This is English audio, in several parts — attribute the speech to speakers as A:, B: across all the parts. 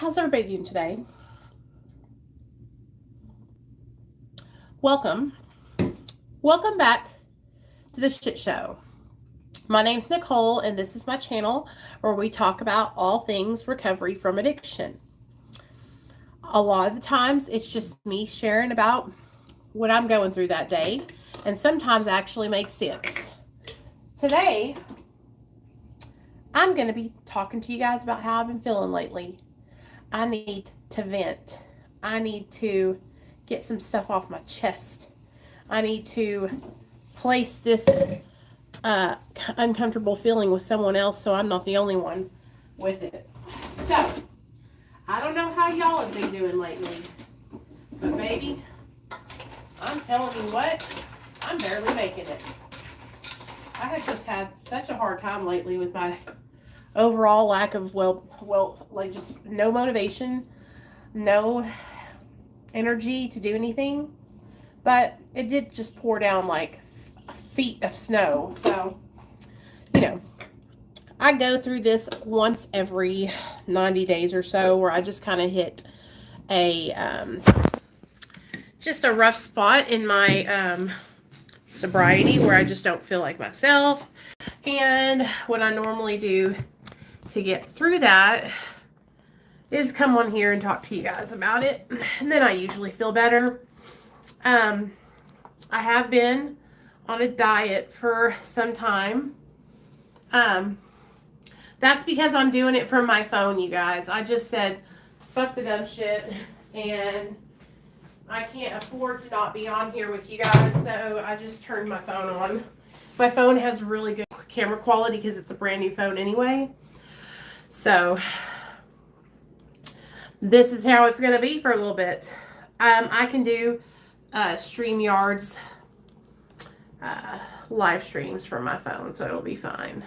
A: how's everybody doing today? Welcome. Welcome back to the Shit Show. My name's Nicole, and this is my channel where we talk about all things recovery from addiction. A lot of the times, it's just me sharing about what I'm going through that day, and sometimes actually makes sense. Today, I'm going to be talking to you guys about how I've been feeling lately. I need to vent. I need to get some stuff off my chest. I need to place this uncomfortable feeling with someone else so I'm not the only one with it. So, I don't know how y'all have been doing lately, but baby, I'm telling you what, I'm barely making it. I have just had such a hard time lately with my overall lack of, like just no motivation, no energy to do anything. But it did just pour down like feet of snow. So, I go through this once every 90 days or so where I just kind of hit just a rough spot in my sobriety where I just don't feel like myself. And what I normally do to get through that is come on here and talk to you guys about it. And then I usually feel better. I have been on a diet for some time. That's because I'm doing it from my phone, you guys. I just said, fuck the dumb shit, and I can't afford to not be on here with you guys, so I just turned my phone on. My phone has really good camera quality because it's a brand new phone anyway. So, this is how it's going to be for a little bit. I can do StreamYard's live streams from my phone, so it'll be fine.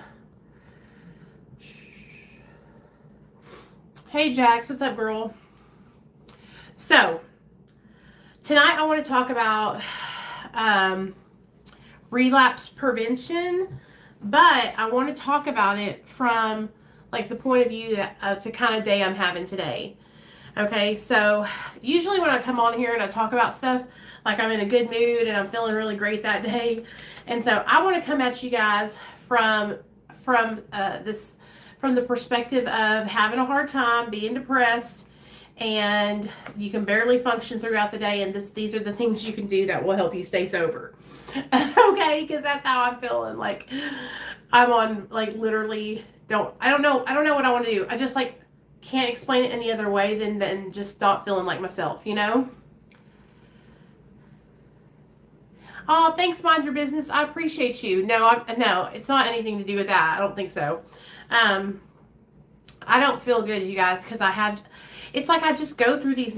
A: Hey, Jax, what's up, girl? So, tonight I want to talk about relapse prevention, but I want to talk about it from like the point of view of the kind of day I'm having today. Okay, so usually when I come on here and I talk about stuff, like I'm in a good mood and I'm feeling really great that day. And so I want to come at you guys from the perspective of having a hard time, being depressed, and you can barely function throughout the day, and these are the things you can do that will help you stay sober. Okay, because that's how I'm feeling. Like I'm on like literally I don't know what I want to do. I just like can't explain it any other way than just not feeling like myself, Oh, thanks, mind your business. I appreciate you. No, it's not anything to do with that. I don't think so. I don't feel good, you guys, because it's like I just go through I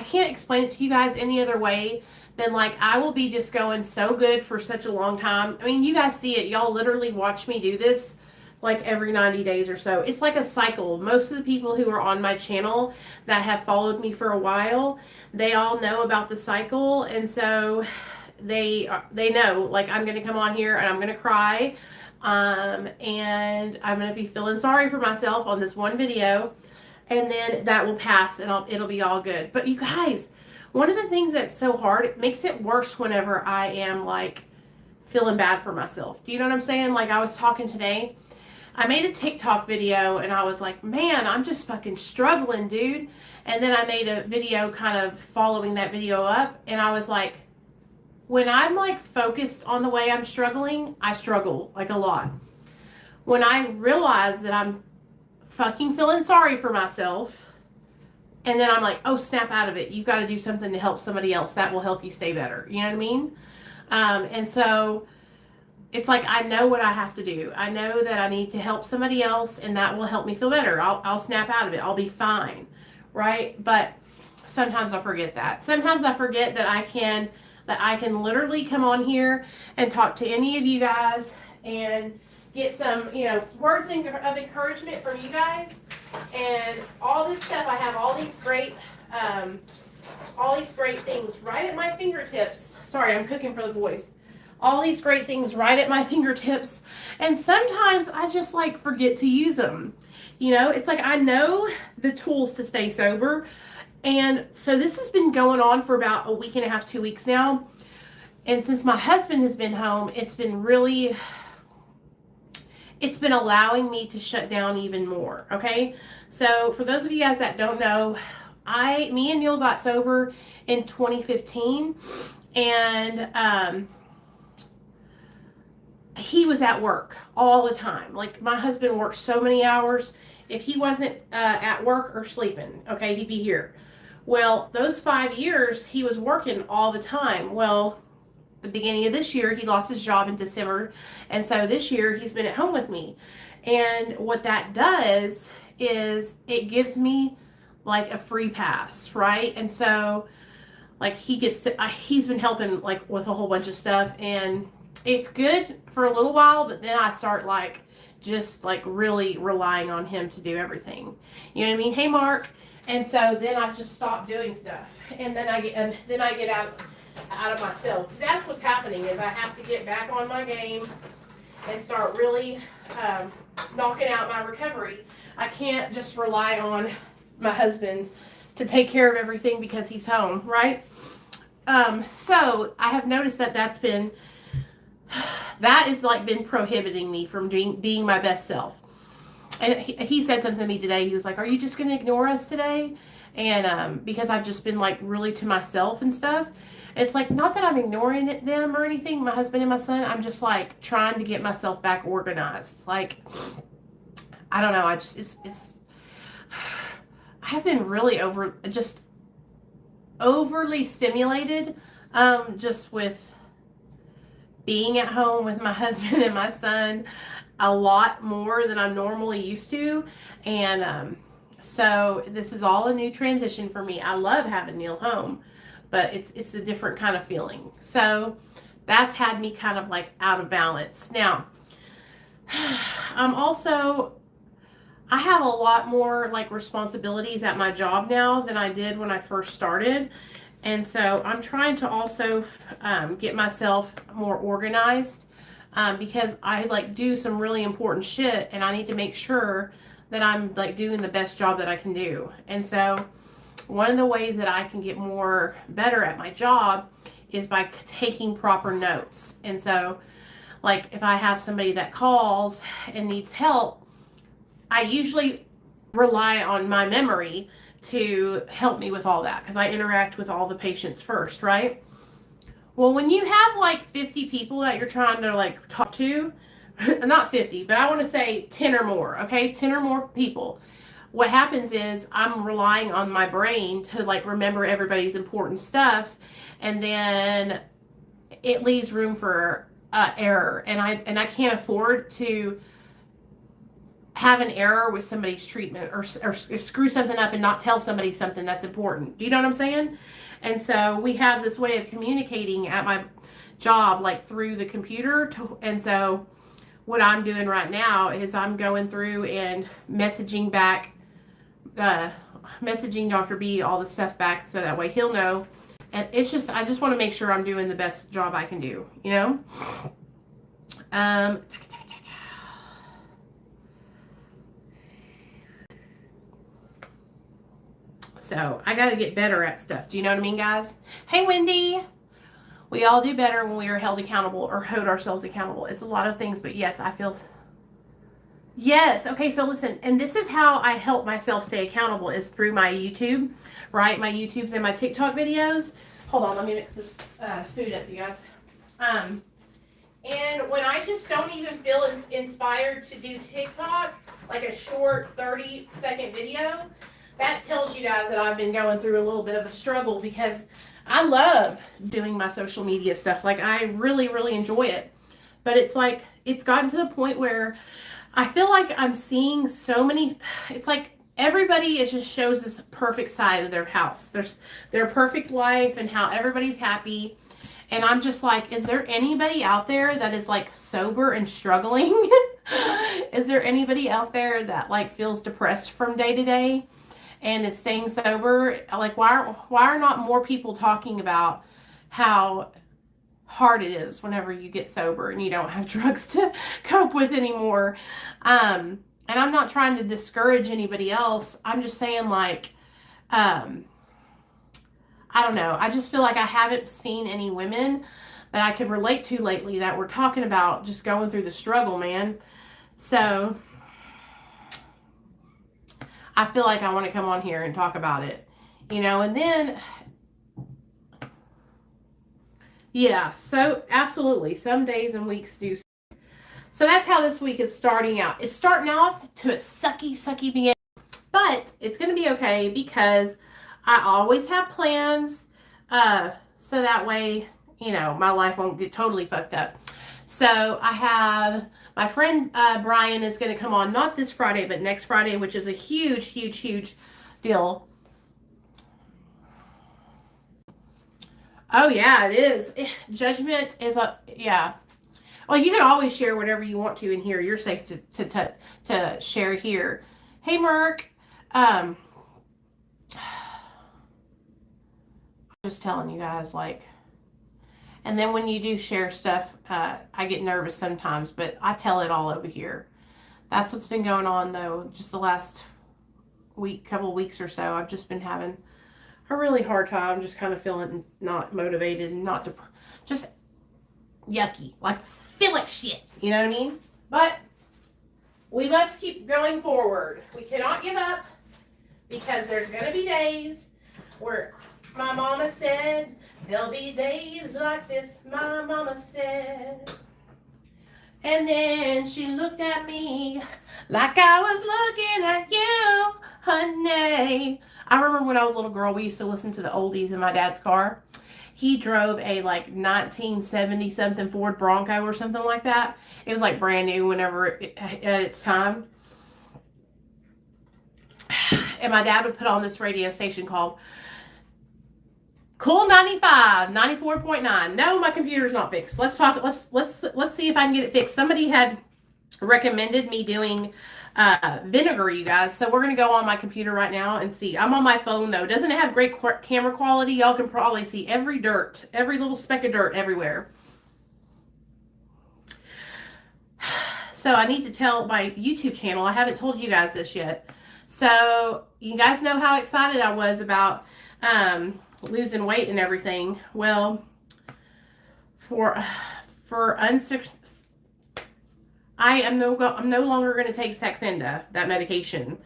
A: can't explain it to you guys any other way than like I will be just going so good for such a long time. I mean, you guys see it. Y'all literally watch me do this like every 90 days or so. It's like a cycle. Most of the people who are on my channel that have followed me for a while, they all know about the cycle, and so they know like I'm going to come on here and I'm going to cry, and I'm going to be feeling sorry for myself on this one video, and then that will pass and it'll be all good. But you guys, one of the things that's so hard, it makes it worse whenever I am like feeling bad for myself. Do you know what I'm saying? Like I was talking today, I made a TikTok video and I was like, man, I'm just fucking struggling, dude. And then I made a video kind of following that video up, and I was like, when I'm like focused on the way I'm struggling, I struggle like a lot. When I realize that I'm fucking feeling sorry for myself, and then I'm like, oh, snap out of it. You've got to do something to help somebody else. That will help you stay better. You know what I mean? And so it's like I know what I have to do. I know that I need to help somebody else, and that will help me feel better. I'll snap out of it. I'll be fine, right? But sometimes I forget that. Sometimes I forget that I can literally come on here and talk to any of you guys and get some, words of encouragement from you guys, and all this stuff. I have all these great things right at my fingertips. Sorry, I'm cooking for the boys. all these great things right at my fingertips, and sometimes I just like forget to use them. You know, it's like I know the tools to stay sober. And so this has been going on for about a week and a half, 2 weeks now. And since my husband has been home, it's been allowing me to shut down even more. Okay. So for those of you guys that don't know, me and Neil got sober in 2015, and he was at work all the time. Like, my husband worked so many hours. If he wasn't at work or sleeping, okay, he'd be here. Well, those 5 years, he was working all the time. Well, the beginning of this year, he lost his job in December, and so this year he's been at home with me. And what that does is it gives me like a free pass, right? And so like he's been helping like with a whole bunch of stuff, and it's good for a little while, but then I start like just like really relying on him to do everything. You know what I mean? Hey, Mark. And so then I just stop doing stuff, and then I get out of myself. That's what's happening, is I have to get back on my game and start really knocking out my recovery. I can't just rely on my husband to take care of everything because he's home, right? So I have noticed that that is like been prohibiting me from being my best self. And he said something to me today. He was like, "Are you just going to ignore us today?" And because I've just been like really to myself and stuff. And it's like, not that I'm ignoring them or anything, my husband and my son. I'm just like trying to get myself back organized. Like, I don't know. I have been really overly stimulated, just with being at home with my husband and my son a lot more than I'm normally used to. And so this is all a new transition for me. I love having Neil home, but it's a different kind of feeling. So that's had me kind of like out of balance. Now, I have a lot more like responsibilities at my job now than I did when I first started. And so I'm trying to also get myself more organized, because I like do some really important shit, and I need to make sure that I'm like doing the best job that I can do. And so one of the ways that I can get more better at my job is by taking proper notes. And so like if I have somebody that calls and needs help, I usually rely on my memory to help me with all that, because I interact with all the patients first, right? Well, when you have like 50 people that you're trying to like talk to, not 50, but I want to say 10 or more, okay? 10 or more people. What happens is I'm relying on my brain to like remember everybody's important stuff, and then it leaves room for error, and I can't afford to have an error with somebody's treatment, or screw something up and not tell somebody something that's important. Do you know what I'm saying? And so we have this way of communicating at my job, like through the computer. And so what I'm doing right now is I'm going through and messaging Dr. B all the stuff back, so that way he'll know. And it's just, I just want to make sure I'm doing the best job I can do, you know? So I got to get better at stuff. Do you know what I mean, guys? Hey, Wendy. We all do better when we are held accountable, or hold ourselves accountable. It's a lot of things, but yes, I feel... Yes. Okay, so listen, and this is how I help myself stay accountable, is through my YouTube, right? My YouTubes and my TikTok videos. Hold on, let me mix this food up, you guys. And when I just don't even feel inspired to do TikTok, like a short 30-second video, that tells you guys that I've been going through a little bit of a struggle, because I love doing my social media stuff. Like, I really, really enjoy it. But it's like, it's gotten to the point where I feel like I'm seeing so many, it's like everybody just shows this perfect side of their house. There's their perfect life and how everybody's happy. And I'm just like, is there anybody out there that is like sober and struggling? Is there anybody out there that like feels depressed from day to day and is staying sober? Like, why are not more people talking about how hard it is whenever you get sober and you don't have drugs to cope with anymore. And I'm not trying to discourage anybody else. I'm just saying, like, I don't know. I just feel like I haven't seen any women that I could relate to lately that were talking about just going through the struggle, man. So I feel like I want to come on here and talk about it, you know, and then, yeah, so absolutely. Some days and weeks do. So that's how this week is starting out. It's starting off to a sucky beginning, but it's going to be okay because I always have plans, so that way, you know, my life won't get totally fucked up. So I have my friend Brian is going to come on, not this Friday, but next Friday, which is a huge deal. Oh yeah, it is. Judgment is yeah. Well, you can always share whatever you want to in here. You're safe to share here. Hey, Merc. I'm just telling you guys, like, and then when you do share stuff, I get nervous sometimes, but I tell it all over here. That's what's been going on, though, just the last couple of weeks or so. I've just been having a really hard time, just kind of feeling not motivated and just yucky, like feel like shit, you know what I mean? But we must keep going forward. We cannot give up because there's going to be days where my mama said, there'll be days like this, my mama said. And then she looked at me like I was looking at you, honey. I remember when I was a little girl, we used to listen to the oldies in my dad's car. He drove a like 1970 something Ford Bronco or something like that. It was like brand new whenever at its time. And my dad would put on this radio station called Cool 95, 94.9. No, my computer's not fixed. Let's talk. Let's see if I can get it fixed. Somebody had recommended me doing vinegar, you guys. So we're going to go on my computer right now and see. I'm on my phone, though. Doesn't it have great camera quality? Y'all can probably see every little speck of dirt everywhere. So I need to tell my YouTube channel. I haven't told you guys this yet. So you guys know how excited I was about losing weight and everything. Well, I'm no longer going to take Saxenda, that medication.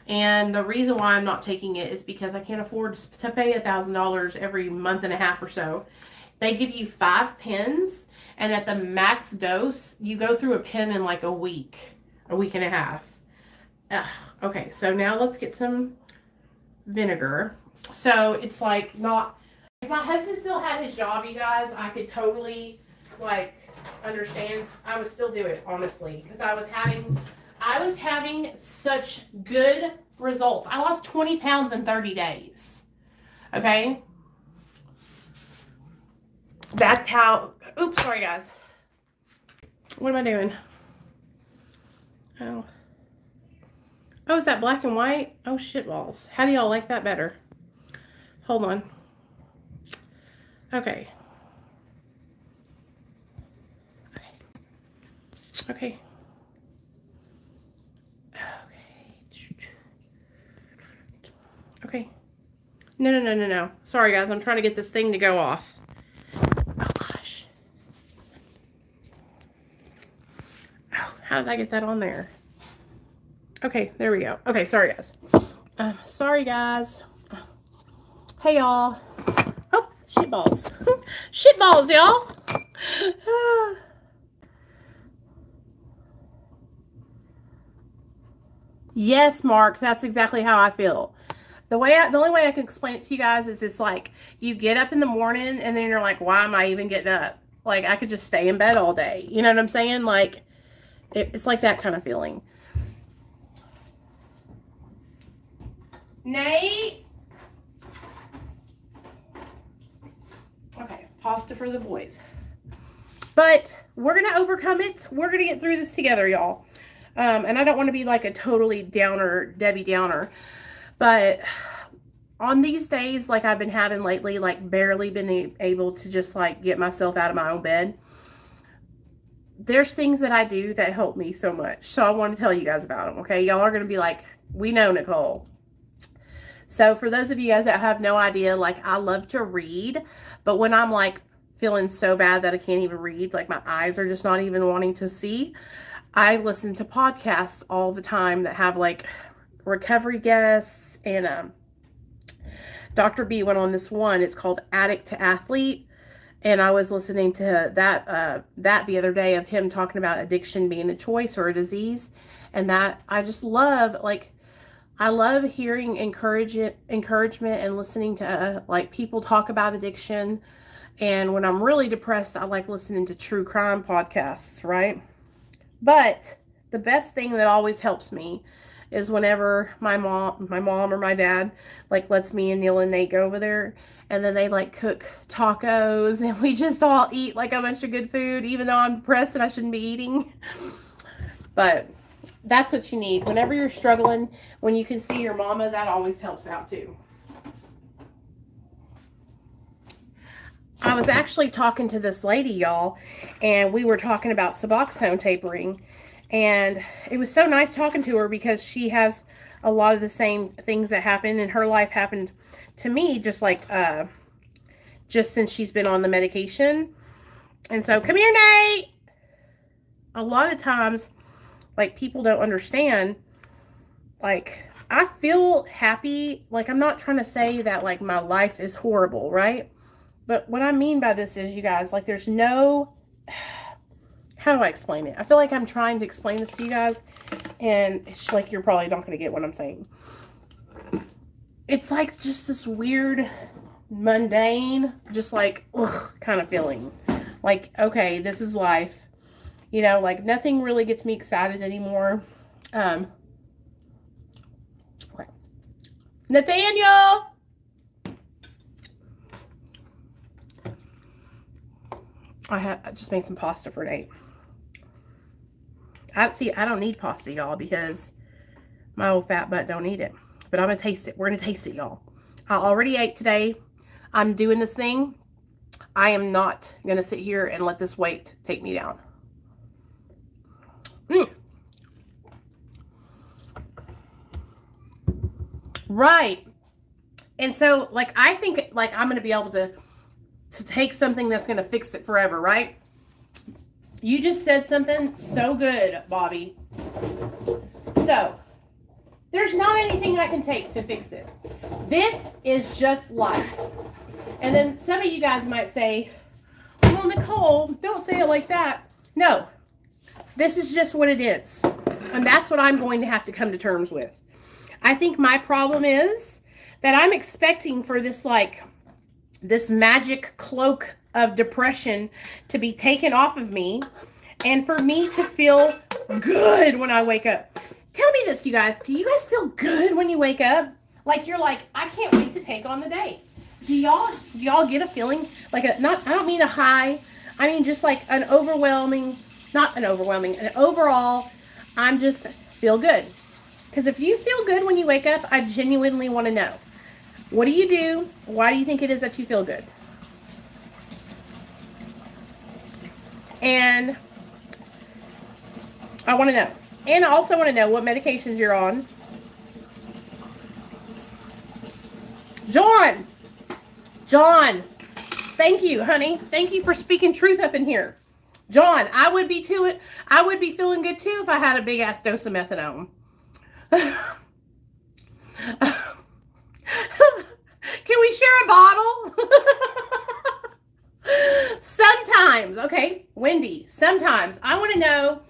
A: And the reason why I'm not taking it is because I can't afford to pay $1,000 every month and a half or so. They give you 5 pens, and at the max dose, you go through a pen in like a week and a half. Okay, so now let's get some vinegar. So it's like not, if my husband still had his job, you guys, I could totally like understand. I would still do it, honestly, because I was having such good results. I lost 20 pounds in 30 days. Okay? That's how, oops, sorry guys. What am I doing? Oh, is that black and white? Oh, shit balls. How do y'all like that better? Hold on. Okay. Okay. Okay. No. Sorry, guys. I'm trying to get this thing to go off. Oh, gosh. Oh, how did I get that on there? Okay, there we go. Okay, sorry, guys. Sorry, guys. Hey, y'all. Oh, shit balls. Shit balls, y'all. Yes, Mark, that's exactly how I feel. The only way I can explain it to you guys is it's like you get up in the morning and then you're like, why am I even getting up? Like, I could just stay in bed all day. You know what I'm saying? Like, it's like that kind of feeling. Nate? Okay, pasta for the boys. But we're going to overcome it. We're going to get through this together, y'all. And I don't want to be like a totally downer, Debbie Downer. But on these days, like I've been having lately, like barely been able to just like get myself out of my own bed, there's things that I do that help me so much. So I want to tell you guys about them, okay? Y'all are going to be like, we know Nicole. So for those of you guys that have no idea, like I love to read, but when I'm like feeling so bad that I can't even read, like my eyes are just not even wanting to see, I listen to podcasts all the time that have like recovery guests, and Dr. B went on this one. It's called Addict to Athlete. And I was listening to that the other day of him talking about addiction being a choice or a disease. And that I just love, like, I love hearing encouragement and listening to like people talk about addiction. And when I'm really depressed, I like listening to true crime podcasts, right? But the best thing that always helps me is whenever my mom or my dad like lets me and Neil and Nate go over there, and then they like cook tacos and we just all eat like a bunch of good food, even though I'm depressed and I shouldn't be eating. But that's what you need whenever you're struggling. When you can see your mama, that always helps out too. I was actually talking to this lady, y'all, and we were talking about Suboxone tapering. And it was so nice talking to her because she has a lot of the same things that happened in her life happened to me, just like, just since she's been on the medication. And so, come here, Nate. A lot of times, like, people don't understand, like, I feel happy. Like, I'm not trying to say that, like, my life is horrible, right? But what I mean by this is, you guys, like, there's no... How do I explain it? I feel like I'm trying to explain this to you guys, and it's like you're probably not going to get what I'm saying. It's like just this weird, mundane, just like, ugh, kind of feeling. Like, okay, this is life. You know, like nothing really gets me excited anymore. Okay. Nathaniel! I just made some pasta for Nate. I don't need pasta, y'all, because my old fat butt don't eat it. But I'm going to taste it. We're going to taste it, y'all. I already ate today. I'm doing this thing. I am not going to sit here and let this weight take me down. Right. And so, like, I think, like, I'm going to be able to take something that's going to fix it forever, right? You just said something so good, Bobby. So, there's not anything I can take to fix it. This is just life. And then some of you guys might say, well, Nicole, don't say it like that. No, this is just what it is. And that's what I'm going to have to come to terms with. I think my problem is that I'm expecting for this, like, this magic cloak of depression to be taken off of me and for me to feel good when I wake up. Tell me this, you guys. Do you guys feel good when you wake up? Like you're like, I can't wait to take on the day. Do y'all get a feeling like I don't mean a high. I mean just like an overall, I'm just feel good. Because if you feel good when you wake up, I genuinely want to know. What do you do? Why do you think it is that you feel good? And I want to know. And I also want to know what medications you're on. John, thank you, honey. Thank you for speaking truth up in here. John, I would be feeling good too if I had a big ass dose of methadone. Can we share a bottle? Sometimes, okay, Wendy, sometimes I want to know,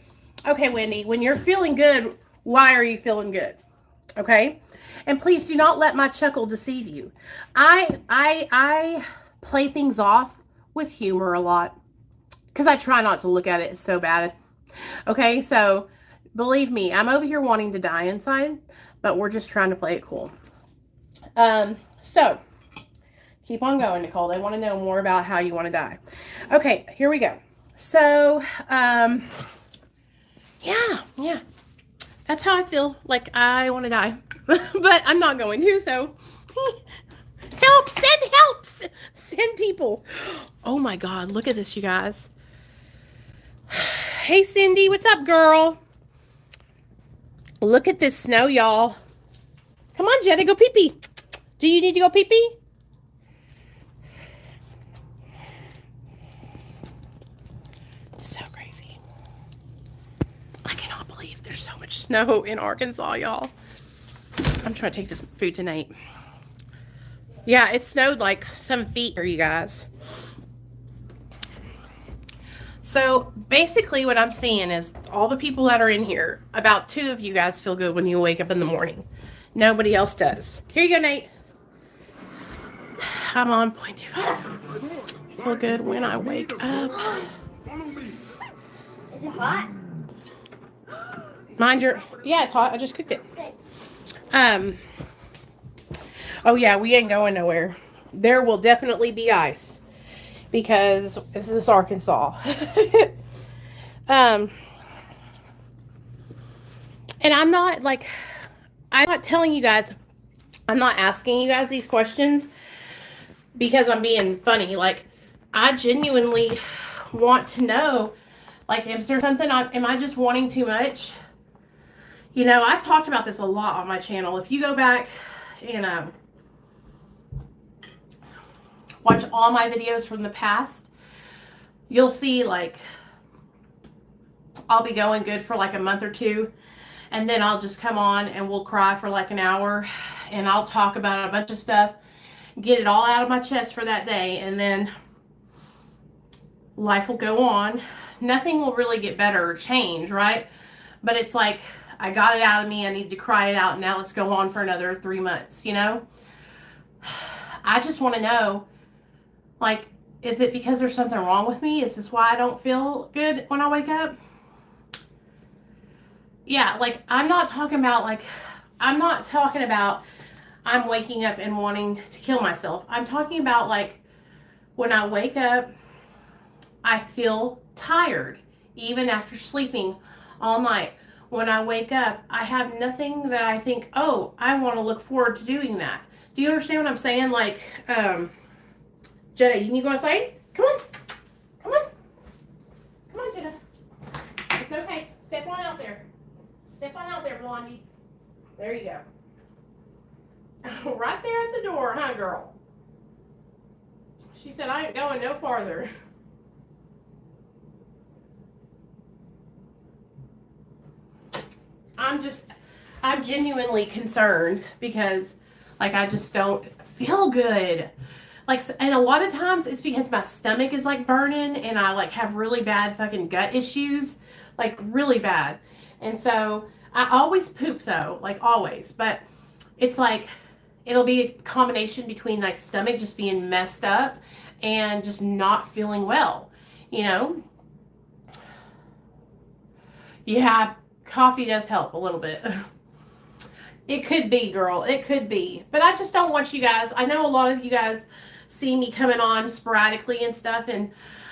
A: okay, Wendy, when you're feeling good, why are you feeling good? Okay. And please do not let my chuckle deceive you. I play things off with humor a lot because I try not to look at it so bad. Okay. So believe me, I'm over here wanting to die inside, but we're just trying to play it cool. So keep on going, Nicole. They want to know more about how you want to die. Okay, here we go. So, yeah, that's how I feel like I want to die, but I'm not going to, so Help! Send help! Send people. Oh my God, look at this, you guys. Hey, Cindy, what's up, girl? Look at this snow, y'all. Come on, Jenna, go pee-pee. Do you need to go pee-pee? So crazy. I cannot believe there's so much snow in Arkansas, y'all. I'm trying to take this food tonight. Yeah, it snowed like 7 feet here, you guys. So basically what I'm seeing is all the people that are in here, about 2 of you guys feel good when you wake up in the morning. Nobody else does. Here you go, Nate. I'm on 0.25. Feel good when I wake up.
B: Is it hot?
A: Mind your, yeah, it's hot. I just cooked it. Oh yeah, we ain't going nowhere. There will definitely be ice because this is Arkansas. And I'm not telling you guys, I'm not asking you guys these questions because I'm being funny. Like, I genuinely want to know, like, is there something, am I just wanting too much? You know, I've talked about this a lot on my channel. If you go back and watch all my videos from the past, you'll see, like, I'll be going good for like a month or 2, and then I'll just come on and we'll cry for like an hour, and I'll talk about a bunch of stuff, get it all out of my chest for that day, and then life will go on. Nothing will really get better or change, right? But it's like, I got it out of me, I need to cry it out, now let's go on for another 3 months, you know? I just want to know, like, is it because there's something wrong with me? Is this why I don't feel good when I wake up? Yeah, like, I'm not talking about I'm waking up and wanting to kill myself. I'm talking about, like, when I wake up, I feel tired, even after sleeping all night. When I wake up, I have nothing that I think, oh, I want to look forward to doing that. Do you understand what I'm saying? Like, Jenna, you need to go outside? Come on. Come on. Come on, Jenna. It's okay. Step on out there. Step on out there, Blondie. There you go. Right there at the door, huh, girl? She said, I ain't going no farther. I'm genuinely concerned because, like, I just don't feel good. Like, and a lot of times it's because my stomach is, like, burning, and I, like, have really bad fucking gut issues, like, really bad. And so I always poop, though, like, always. But it's like, it'll be a combination between, like, stomach just being messed up and just not feeling well, you know? Yeah, coffee does help a little bit. It could be, girl. It could be. But I just don't want you guys. I know a lot of you guys see me coming on sporadically and stuff. And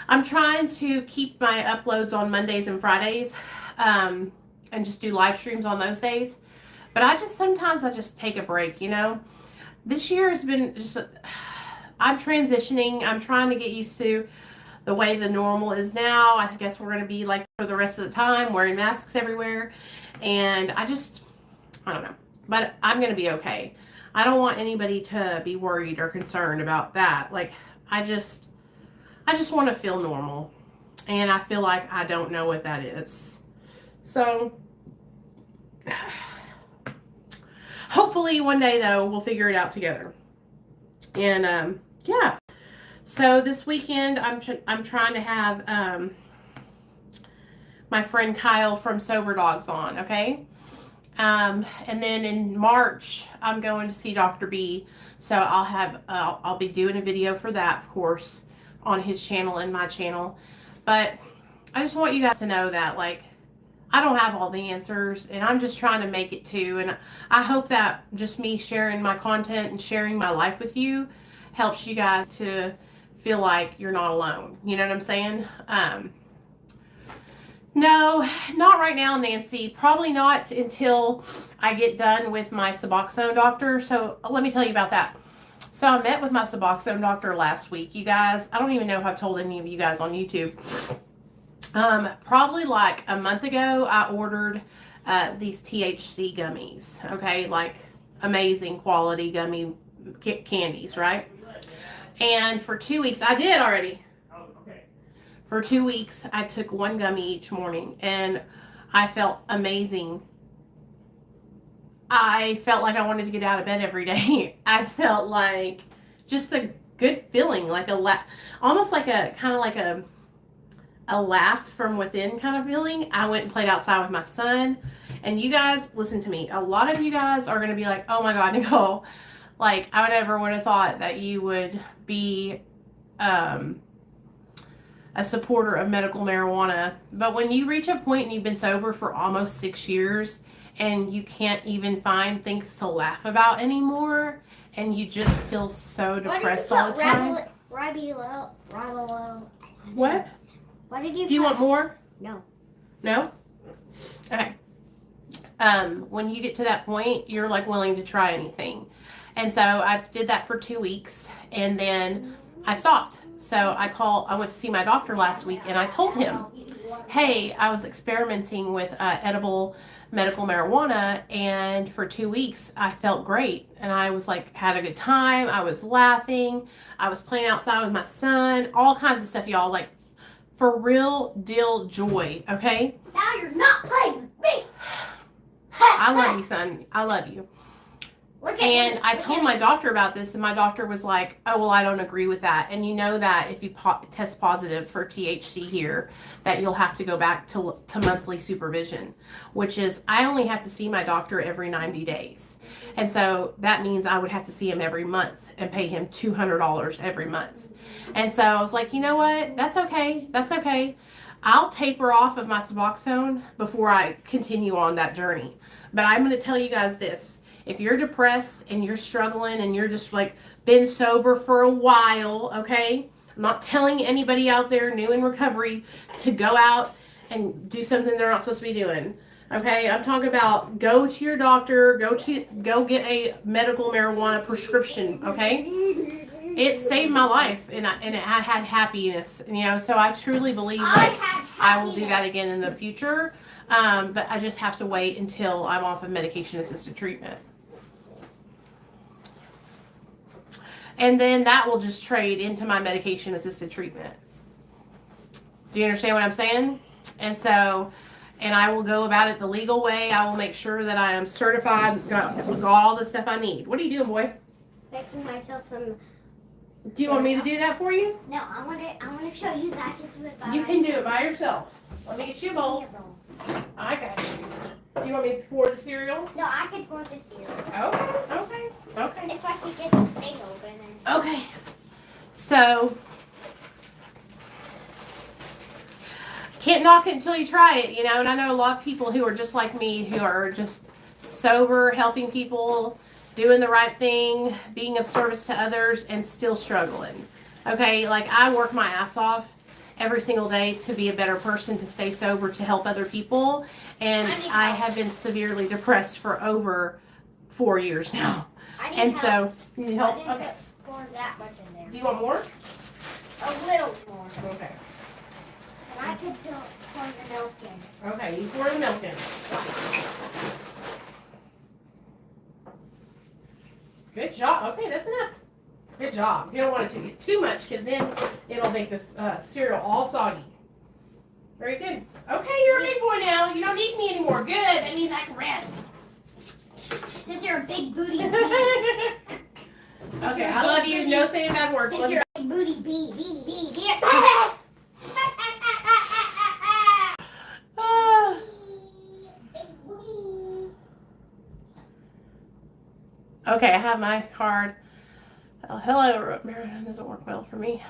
A: I'm trying to keep my uploads on Mondays and Fridays. And just do live streams on those days. But sometimes I just take a break, you know. This year has been just, I'm transitioning. I'm trying to get used to the way the normal is now. I guess we're going to be like for the rest of the time wearing masks everywhere. And I don't know. But I'm going to be okay. I don't want anybody to be worried or concerned about that. Like, I just want to feel normal. And I feel like I don't know what that is. So, hopefully one day, though, we'll figure it out together. And, yeah. So, this weekend, I'm trying to have my friend Kyle from Sober Dogs on, okay? And then in March, I'm going to see Dr. B. So I'll be doing a video for that, of course, on his channel and my channel. But I just want you guys to know that, like, I don't have all the answers, and I'm just trying to make it too. And I hope that just me sharing my content and sharing my life with you helps you guys to feel like you're not alone. You know what I'm saying? No, not right now, Nancy. Probably not until I get done with my Suboxone doctor. So let me tell you about that. So I met with my Suboxone doctor last week, you guys. I don't even know if I've told any of you guys on YouTube. Probably like a month ago, I ordered these THC gummies. Okay, like amazing quality gummy candies, right? And for 2 weeks, I did already. For 2 weeks, I took one gummy each morning, and I felt amazing. I felt like I wanted to get out of bed every day. I felt like just a good feeling, like almost like a kind of like a laugh from within kind of feeling. I went and played outside with my son. And you guys, listen to me. A lot of you guys are going to be like, oh my God, Nicole, like I would have thought that you would be a supporter of medical marijuana. But when you reach a point and you've been sober for almost 6 years and you can't even find things to laugh about anymore, and you just feel so depressed all the time. What?
B: Why did you?
A: Do you want more?
B: No.
A: No? Okay. When you get to that point, you're like willing to try anything. And so I did that for 2 weeks, and then I stopped. So I went to see my doctor last week, and I told him, hey, I was experimenting with edible medical marijuana, and for 2 weeks I felt great, and I was like, had a good time. I was laughing, I was playing outside with my son, all kinds of stuff, y'all, like for real deal joy. Okay,
B: Now you're not playing with me.
A: I love you, son. I love you. And I told my doctor about this, and my doctor was like, oh, well, I don't agree with that. And you know that if you test positive for THC here, that you'll have to go back to monthly supervision, which is I only have to see my doctor every 90 days. And so that means I would have to see him every month and pay him $200 every month. And so I was like, you know what? That's okay. That's okay. I'll taper off of my Suboxone before I continue on that journey. But I'm going to tell you guys this. If you're depressed and you're struggling and you're just like been sober for a while, okay? I'm not telling anybody out there new in recovery to go out and do something they're not supposed to be doing. Okay? I'm talking about go to your doctor, go get a medical marijuana prescription, okay? It saved my life, and I had happiness, you know, so I truly believe like I will do that again in the future. But I just have to wait until I'm off of medication-assisted treatment. And then that will just trade into my medication-assisted treatment. Do you understand what I'm saying? And so, and I will go about it the legal way. I will make sure that I am certified, got all the stuff I need. What are you doing, boy?
B: Making myself some.
A: Do you want me to do that for you?
B: No, I want to show you that I can do it by myself.
A: You can do it by yourself. Let me get you a bowl. I got you. Do you want me to pour the cereal?
B: No, I can pour the cereal.
A: Okay.
B: If I can get the thing open.
A: Okay. So, can't knock it until you try it, you know. And I know a lot of people who are just like me, who are just sober, helping people, doing the right thing, being of service to others, and still struggling. Okay, like I work my ass off every single day to be a better person, to stay sober, to help other people. And I have been severely depressed for over 4 years now. And so, you need help? Okay.
B: Pour that much in there.
A: Do you want more?
B: A little more.
A: Okay.
B: And I could pour the milk in.
A: Okay, you pour the milk in. Good job. Okay, that's enough. Good job. You don't want it to get too much because then it'll make this cereal all soggy. Very good. Okay, you're a big boy now. You don't need me anymore. Good. That means I can rest.
B: Since you're a big booty bee.
A: Okay, I love you. No saying bad words.
B: Since you're a big booty bee.
A: Okay, I have my card. Oh, hello, Marion. Doesn't work well for me.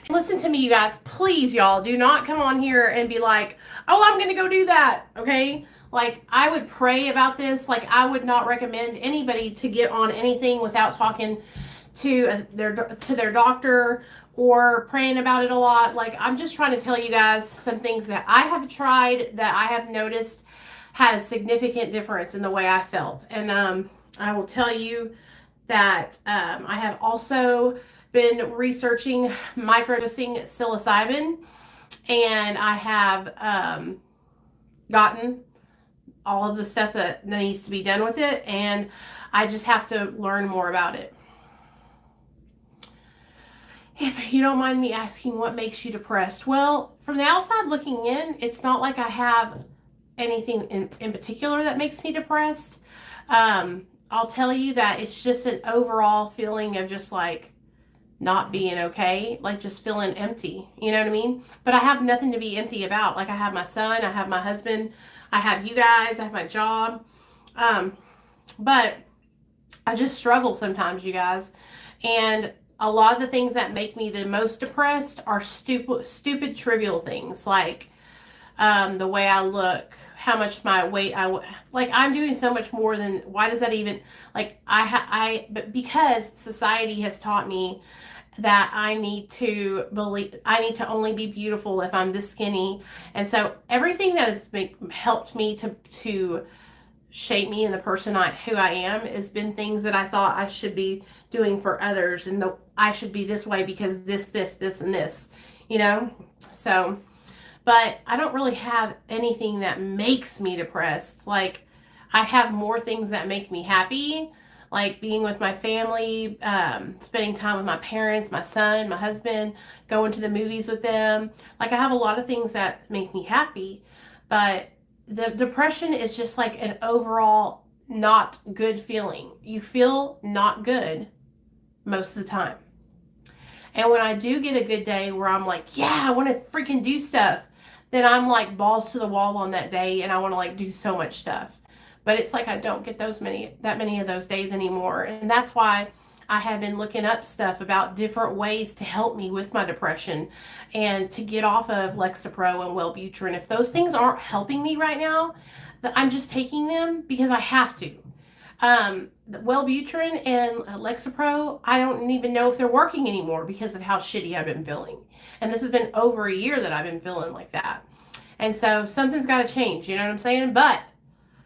A: Listen to me, you guys. Please, y'all, do not come on here and be like, oh, I'm going to go do that, okay? Like, I would pray about this. Like, I would not recommend anybody to get on anything without talking to their doctor or praying about it a lot. Like, I'm just trying to tell you guys some things that I have tried that I have noticed had a significant difference in the way I felt. And I will tell you that I have also been researching microdosing psilocybin, and I have gotten all of the stuff that needs to be done with it, and I just have to learn more about it. If you don't mind me asking, what makes you depressed? Well, from the outside looking in, it's not like I have anything in particular that makes me depressed. I'll tell you that it's just an overall feeling of just like not being okay, like just feeling empty. You know what I mean? But I have nothing to be empty about. Like, I have my son, I have my husband, I have you guys, I have my job. But I just struggle sometimes, you guys. And a lot of the things that make me the most depressed are stupid, trivial things, like the way I look, how much my weight like, I'm doing so much more than, why does that even, like, but because society has taught me that I need to only be beautiful if I'm this skinny. And so everything that has helped me to shape me and the person who I am has been things that I thought I should be doing for others, and I should be this way because this, and this, you know? So, but I don't really have anything that makes me depressed. Like, I have more things that make me happy, like being with my family, spending time with my parents, my son, my husband, going to the movies with them. Like, I have a lot of things that make me happy, but the depression is just like an overall not good feeling. You feel not good most of the time. And when I do get a good day where I'm like, yeah, I want to freaking do stuff, then I'm like balls to the wall on that day, and I want to like do so much stuff. But it's like I don't get that many of those days anymore. And that's why I have been looking up stuff about different ways to help me with my depression and to get off of Lexapro and Wellbutrin. If those things aren't helping me right now, I'm just taking them because I have to. The Wellbutrin and Lexapro, I don't even know if they're working anymore because of how shitty I've been feeling. And this has been over a year that I've been feeling like that. And so something's got to change, you know what I'm saying? But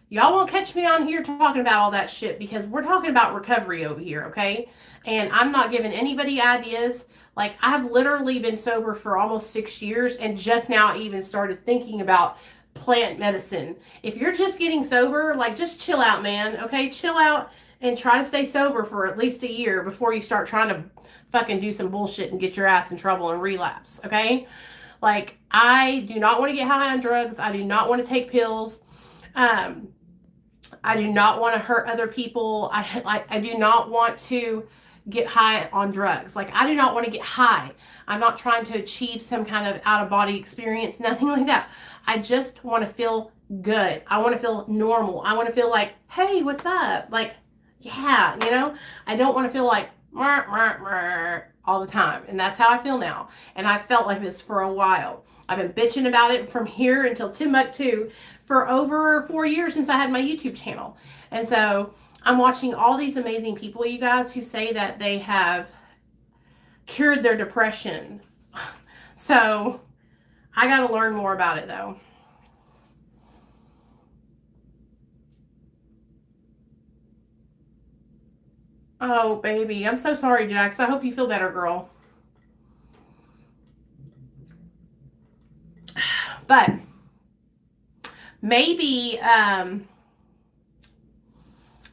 A: y'all won't catch me on here talking about all that shit because we're talking about recovery over here, okay? And I'm not giving anybody ideas. Like, I've literally been sober for almost 6 years and just now even started thinking about plant medicine. If you're just getting sober, like, just chill out, man, okay? Chill out and try to stay sober for at least a year before you start trying to fucking do some bullshit and get your ass in trouble and relapse, okay? Like, I do not want to get high on drugs. I do not want to take pills. I do not want to hurt other people. I do not want to get high on drugs. Like, I do not want to get high. I'm not trying to achieve some kind of out-of-body experience, nothing like that. I just want to feel good. I want to feel normal. I want to feel like, hey, what's up? Like, yeah, you know? I don't want to feel like all the time. And that's how I feel now. And I felt like this for a while. I've been bitching about it from here until Timbuktu for over 4 years since I had my YouTube channel. And so I'm watching all these amazing people, you guys, who say that they have cured their depression. So I got to learn more about it, though. Oh, baby. I'm so sorry, Jax. I hope you feel better, girl. But maybe,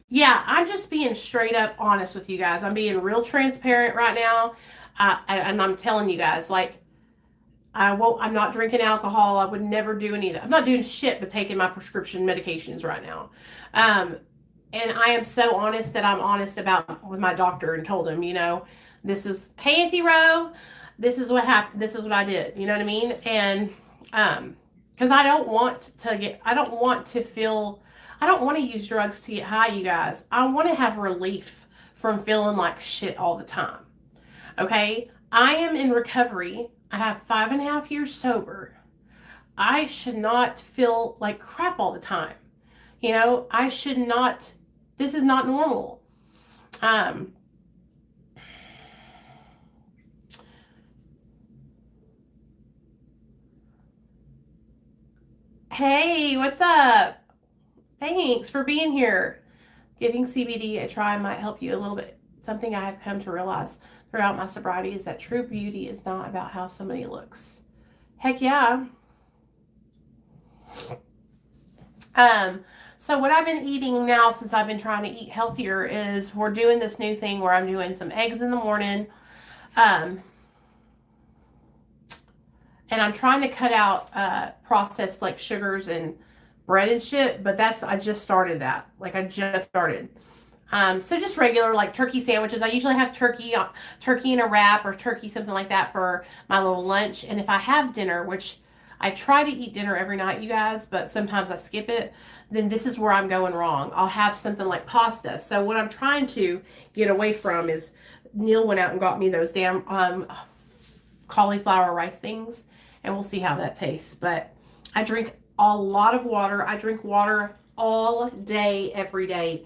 A: yeah, I'm just being straight up honest with you guys. I'm being real transparent right now. And I'm telling you guys, like, I'm not drinking alcohol. I would never do any of that. I'm not doing shit but taking my prescription medications right now. And I am so honest that I'm honest about with my doctor and told him, you know, this is, hey, Auntie Ro, this is what happened. This is what I did. You know what I mean? And, because I don't want to use drugs to get high, you guys. I want to have relief from feeling like shit all the time. Okay? I am in recovery. I have 5.5 years sober. I should not feel like crap all the time. You know, I should not, this is not normal. Hey, what's up? Thanks for being here. Giving CBD a try might help you a little bit. Something I have come to realize throughout my sobriety is that true beauty is not about how somebody looks. Heck yeah. Um, so what I've been eating now since I've been trying to eat healthier is we're doing this new thing where I'm doing some eggs in the morning. Um, and I'm trying to cut out processed like sugars and bread and shit, but I just started that. Like I just started. So just regular like turkey sandwiches. I usually have turkey in a wrap or turkey something like that for my little lunch. And if I have dinner, which I try to eat dinner every night, you guys, but sometimes I skip it, then this is where I'm going wrong. I'll have something like pasta. So what I'm trying to get away from is Neil went out and got me those damn cauliflower rice things, and we'll see how that tastes. But I drink a lot of water. I drink water all day, every day.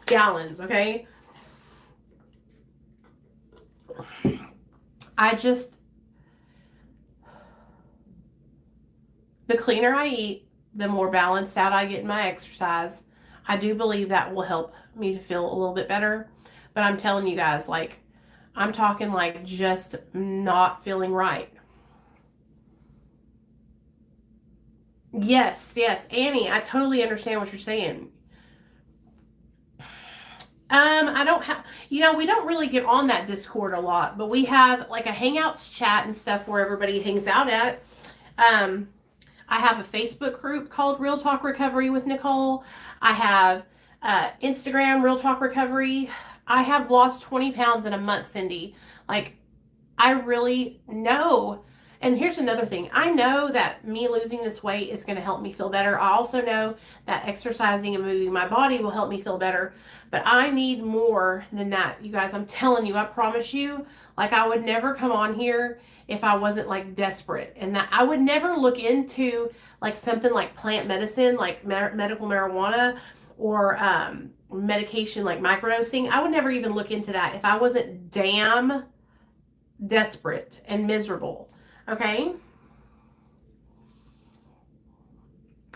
A: Gallons, okay? The cleaner I eat, the more balanced out I get in my exercise. I do believe that will help me to feel a little bit better. But I'm telling you guys, like, I'm talking like just not feeling right. Yes, yes, Annie, I totally understand what you're saying. I don't have, we don't really get on that Discord a lot, but we have like a Hangouts chat and stuff where everybody hangs out at. Um, I have a Facebook group called Real Talk Recovery with Nicole. I have Instagram Real Talk Recovery. I have lost 20 pounds in a month, Cindy. Like, I really know. And here's another thing. I know that me losing this weight is going to help me feel better. I also know that exercising and moving my body will help me feel better. But I need more than that. You guys, I'm telling you, I promise you, like I would never come on here if I wasn't like desperate. And that I would never look into like something like plant medicine, like medical marijuana or medication like microdosing. I would never even look into that if I wasn't damn desperate and miserable. Okay.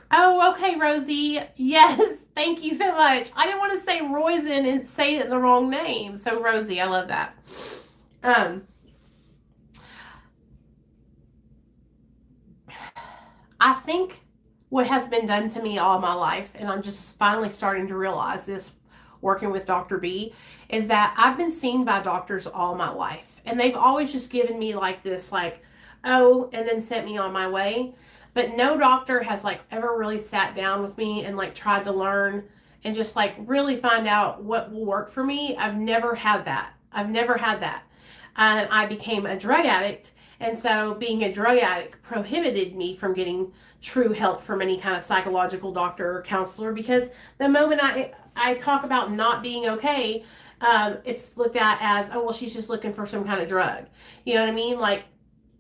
A: Oh, okay, Rosie. Yes, thank you so much. I didn't want to say Roisin and say it the wrong name. So Rosie, I love that. Um, I think what has been done to me all my life, and I'm just finally starting to realize this working with Dr. B, is that I've been seen by doctors all my life. And they've always just given me like this, like, oh, and then sent me on my way. But no doctor has like ever really sat down with me and like tried to learn and just like really find out what will work for me. I've never had that. I've never had that. And I became a drug addict. And so being a drug addict prohibited me from getting true help from any kind of psychological doctor or counselor, because the moment I talk about not being okay, it's looked at as, oh, well, she's just looking for some kind of drug. You know what I mean? Like,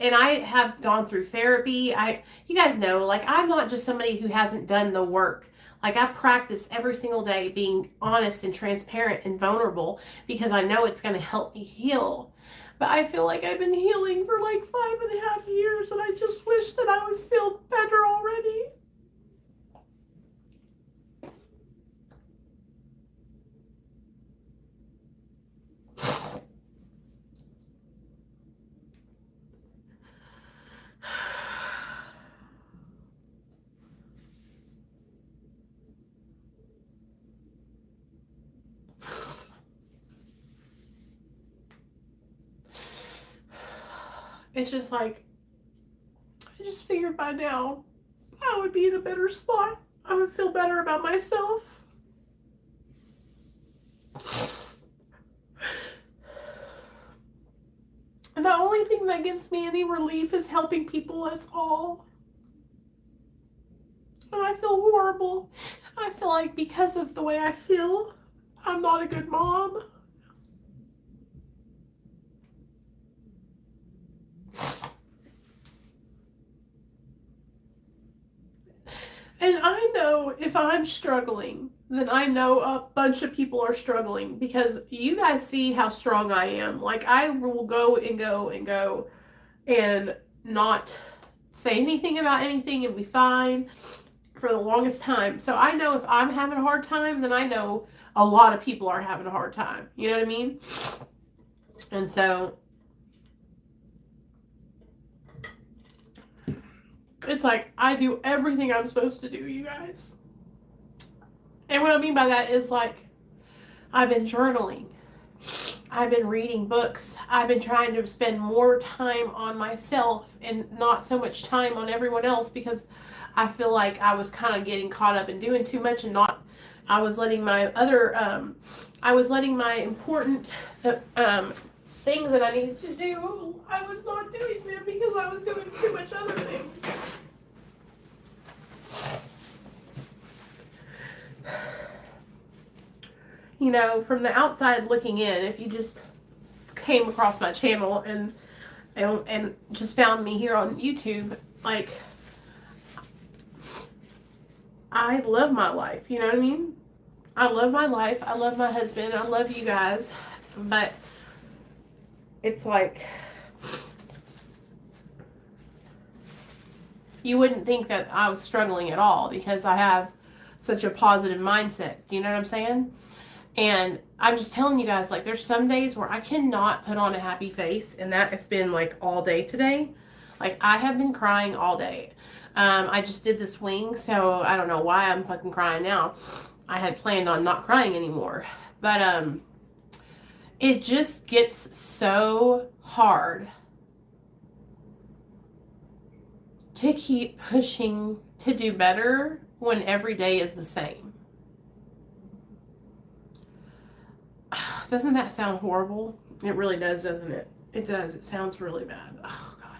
A: and I have gone through therapy. You guys know, like, I'm not just somebody who hasn't done the work. Like, I practice every single day being honest and transparent and vulnerable because I know it's going to help me heal. But I feel like I've been healing for like 5.5 years, and I just wish that I would feel better already. It's just like, I just figured by now I would be in a better spot. I would feel better about myself. And the only thing that gives me any relief is helping people, that's all. And I feel horrible. I feel like because of the way I feel, I'm not a good mom. And I know if I'm struggling, then I know a bunch of people are struggling, because you guys see how strong I am. Like, I will go and go and go and not say anything about anything and be fine for the longest time. So I know if I'm having a hard time, then I know a lot of people are having a hard time. You know what I mean? And so it's like I do everything I'm supposed to do, you guys. And what I mean by that is like I've been journaling. I've been reading books. I've been trying to spend more time on myself and not so much time on everyone else, because I feel like I was kind of getting caught up in doing too much and not, I was letting my important things that I needed to do, I was not doing them because I was doing too much other things. You know, from the outside looking in, if you just came across my channel and just found me here on YouTube, like, I love my life, you know what I mean? I love my life, I love my husband, I love you guys, but it's like, you wouldn't think that I was struggling at all because I have such a positive mindset, you know what I'm saying? And I'm just telling you guys, like, there's some days where I cannot put on a happy face, and that has been, like, all day today. Like, I have been crying all day. I just did this wing, so I don't know why I'm fucking crying now. I had planned on not crying anymore. But, it just gets so hard to keep pushing to do better when every day is the same. Doesn't that sound horrible? It really does, doesn't it? It does. It sounds really bad. Oh, God.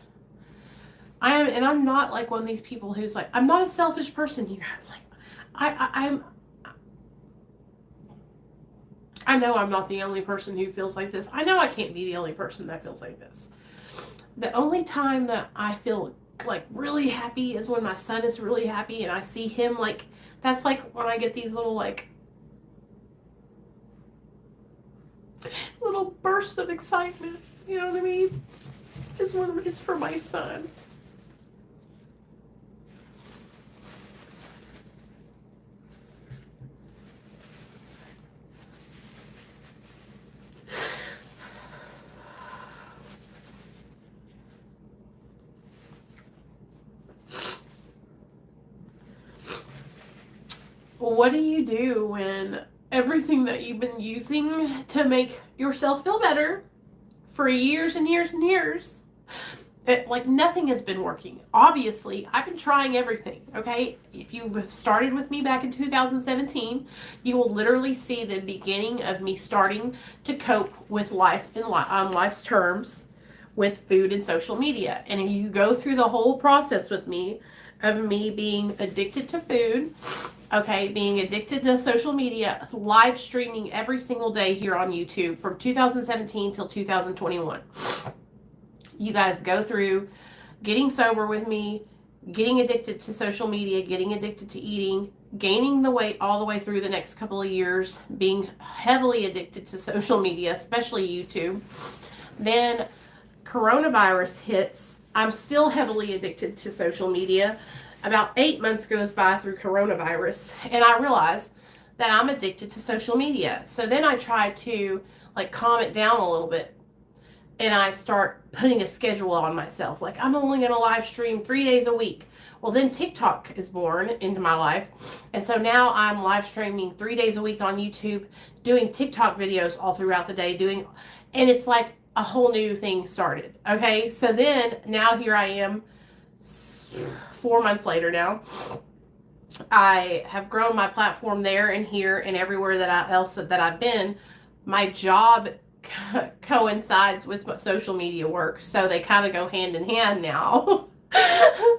A: I'm not like one of these people who's like, I'm not a selfish person, you guys. Like, I know I'm not the only person who feels like this. I know I can't be the only person that feels like this. The only time that I feel like really happy is when my son is really happy and I see him, like, that's like when I get these little, like, little burst of excitement, you know what I mean? Is when it's for my son. What do you do when everything that you've been using to make yourself feel better for years and years and years, like, nothing has been working? Obviously, I've been trying everything, okay? If you started with me back in 2017, you will literally see the beginning of me starting to cope with life on life's terms with food and social media. And if you go through the whole process with me of me being addicted to food, okay, being addicted to social media, live streaming every single day here on YouTube from 2017 till 2021. You guys go through getting sober with me, getting addicted to social media, getting addicted to eating, gaining the weight all the way through the next couple of years, being heavily addicted to social media, especially YouTube. Then coronavirus hits. I'm still heavily addicted to social media. About 8 months goes by through coronavirus, and I realize that I'm addicted to social media. So then I try to, like, calm it down a little bit, and I start putting a schedule on myself. Like, I'm only going to live stream 3 days a week. Well, then TikTok is born into my life, and so now I'm live streaming 3 days a week on YouTube, doing TikTok videos all throughout the day, and it's like a whole new thing started. Okay, so then now here I am, 4 months later now. I have grown my platform there and here and everywhere that I've been. My job coincides with what social media work, so they kind of go hand in hand now. I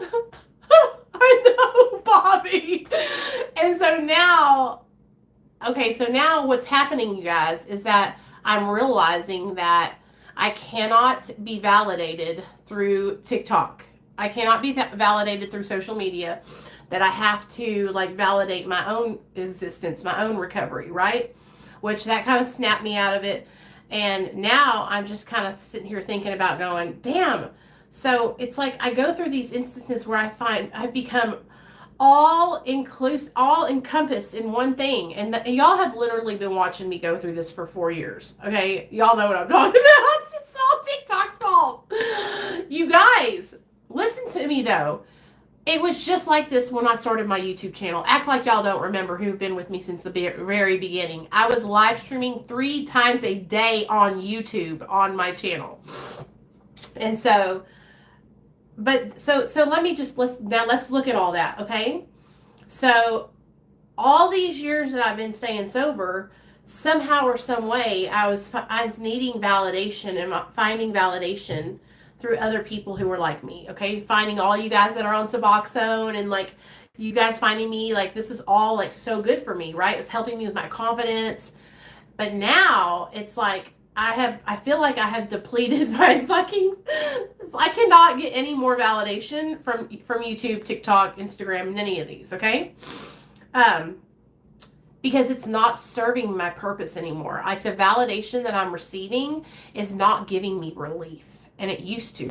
A: know, Bobby. And so now, okay, so now what's happening, you guys, is that I'm realizing that I cannot be validated through TikTok. I cannot be validated through social media, that I have to, like, validate my own existence, my own recovery, right? Which that kind of snapped me out of it. And now I'm just kind of sitting here thinking about going, damn, So it's like I go through these instances where I find I've become all inclusive, all encompassed in one thing. And y'all have literally been watching me go through this for 4 years. Okay, y'all know what I'm talking about. It's all TikTok's fault. You guys, listen to me though. It was just like this when I started my YouTube channel. Act like y'all don't remember who've been with me since the very beginning. I was live streaming 3 times a day on YouTube on my channel. And so, so let me just, let's look at all that, okay? So all these years that I've been staying sober, somehow or some way, I was needing validation and finding validation through other people who were like me, okay? Finding all you guys that are on Suboxone and like you guys finding me, like this is all like so good for me, right? It was helping me with my confidence. But now it's like I feel like I have depleted my fucking, I cannot get any more validation from YouTube, TikTok, Instagram, and any of these, okay? Because it's not serving my purpose anymore. Like the validation that I'm receiving is not giving me relief. And it used to.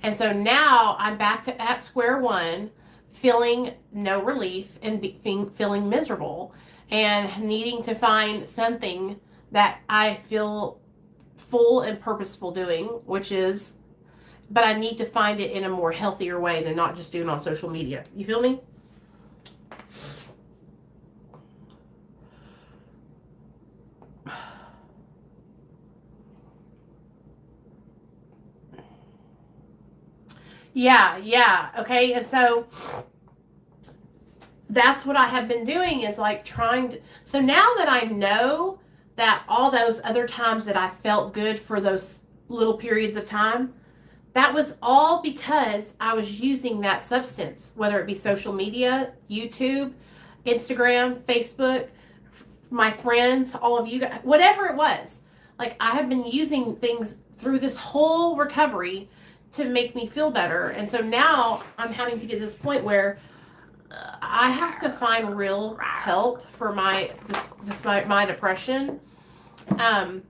A: And so now I'm back at square one, feeling no relief and feeling miserable and needing to find something that I feel full and purposeful doing, which is, but I need to find it in a more healthier way than not just doing on social media. You feel me? Yeah, okay. And so that's what I have been doing is like trying to, so now that I know that all those other times that I felt good for those little periods of time, that was all because I was using that substance, whether it be social media, YouTube, Instagram, Facebook, my friends, all of you guys, whatever it was. Like I have been using things through this whole recovery to make me feel better. And so now I'm having to get to this point where I have to find real help for my depression. And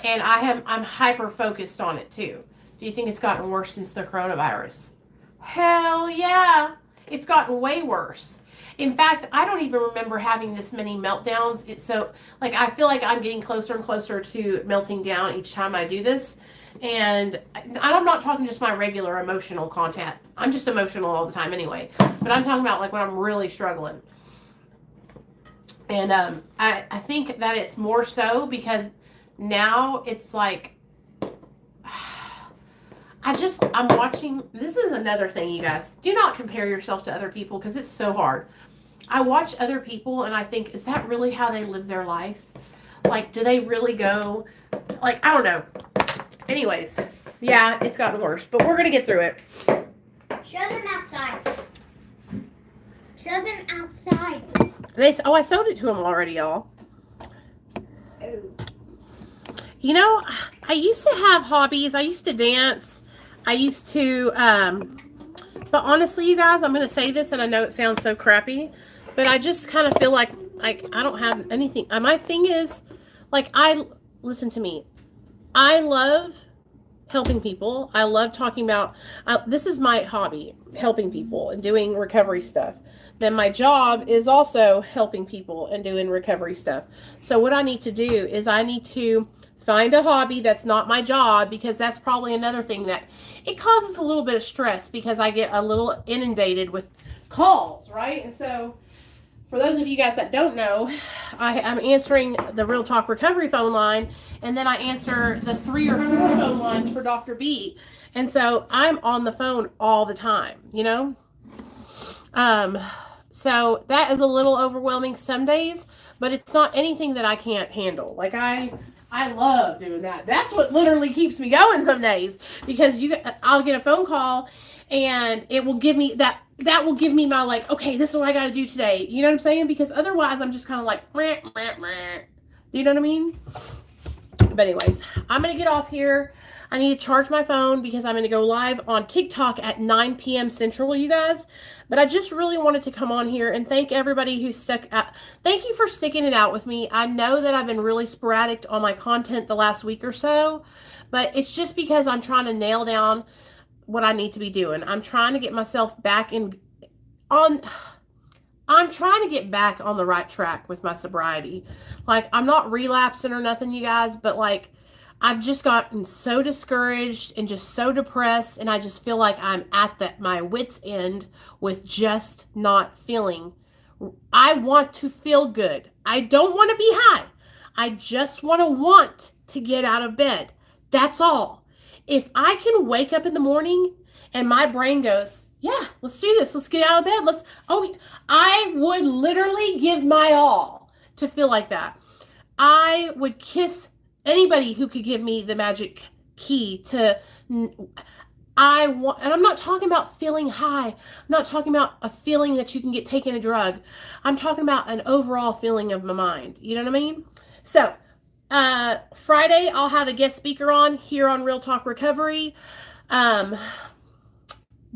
A: I'm hyper focused on it too. Do you think it's gotten worse since the coronavirus? Hell yeah. It's gotten way worse. In fact, I don't even remember having this many meltdowns. It's so like I feel like I'm getting closer and closer to melting down each time I do this. And I'm not talking just my regular emotional content. I'm just emotional all the time anyway. But I'm talking about like when I'm really struggling. And I think that it's more so because now it's like, I'm watching, this is another thing, you guys. Do not compare yourself to other people because it's so hard. I watch other people and I think, is that really how they live their life? Like, do they really go, like, I don't know. Anyways, yeah, it's gotten worse, but we're going to get through it.
B: Show them outside. Show them outside.
A: I sold it to them already, y'all.
B: Oh.
A: You know, I used to have hobbies. I used to dance. I used to, but honestly, you guys, I'm going to say this, and I know it sounds so crappy, but I just kind of feel like I don't have anything. My thing is, like, listen to me. I love helping people. I love talking about, this is my hobby, helping people and doing recovery stuff. Then my job is also helping people and doing recovery stuff. So what I need to do is I need to find a hobby that's not my job, because that's probably another thing that it causes a little bit of stress because I get a little inundated with calls, right? And so for those of you guys that don't know, I'm answering the Real Talk Recovery phone line, and then I answer the 3 or 4 phone lines for Dr. B. And so I'm on the phone all the time, you know? So that is a little overwhelming some days, but it's not anything that I can't handle. Like I love doing that. That's what literally keeps me going some days, because I'll get a phone call and it will give me that will give me my, like, okay, this is what I got to do today. You know what I'm saying? Because otherwise I'm just kind of like, meh, meh, meh. Do you know what I mean? But anyways, I'm going to get off here. I need to charge my phone because I'm going to go live on TikTok at 9 p.m. Central, you guys. But I just really wanted to come on here and thank everybody who stuck out. Thank you for sticking it out with me. I know that I've been really sporadic on my content the last week or so, but it's just because I'm trying to nail down what I need to be doing. I'm trying to get myself back on I'm trying to get back on the right track with my sobriety. Like, I'm not relapsing or nothing, you guys, but like, I've just gotten so discouraged and just so depressed, and I just feel like I'm at my wit's end with just not feeling. I want to feel good. I don't want to be high. I just want to get out of bed. That's all. If I can wake up in the morning and my brain goes, yeah, let's do this. Let's get out of bed. I would literally give my all to feel like that. I would kiss anybody who could give me the magic key to, and I'm not talking about feeling high. I'm not talking about a feeling that you can get taken a drug. I'm talking about an overall feeling of my mind. You know what I mean? So, Friday, I'll have a guest speaker on here on Real Talk Recovery.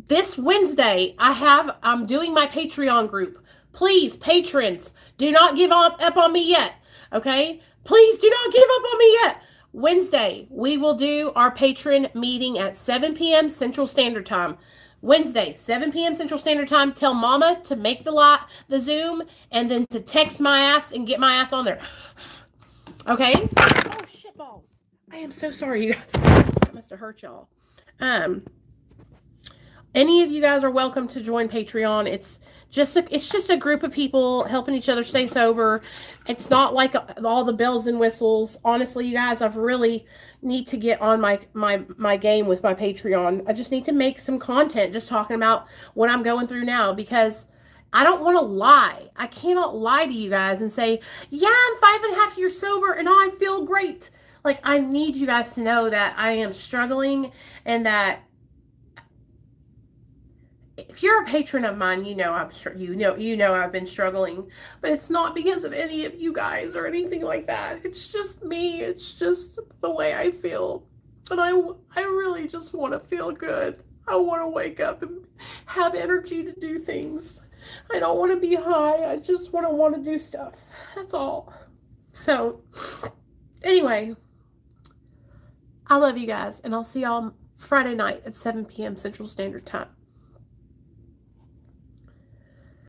A: This Wednesday, I'm doing my Patreon group. Please, patrons, do not give up on me yet. Okay? Please do not give up on me yet. Wednesday, we will do our patron meeting at 7 p.m. Central Standard Time. Wednesday, 7 p.m. Central Standard Time. Tell Mama to make the Zoom, and then to text my ass and get my ass on there. Okay? Oh, shit balls. I am so sorry, you guys. That must have hurt y'all. Any of you guys are welcome to join Patreon. It's just a group of people helping each other stay sober. It's not like all the bells and whistles. Honestly, you guys, I've really need to get on my game with my Patreon. I just need to make some content just talking about what I'm going through now, because I don't want to lie. I cannot lie to you guys and say, yeah, I'm 5.5 years sober and I feel great. Like, I need you guys to know that I am struggling, and that if you're a patron of mine, you know I've been struggling, but it's not because of any of you guys or anything like that. It's just me. It's just the way I feel, and I really just want to feel good. I want to wake up and have energy to do things. I don't want to be high. I just want to do stuff. That's all. So, anyway, I love you guys, and I'll see y'all Friday night at 7 p.m. Central Standard Time.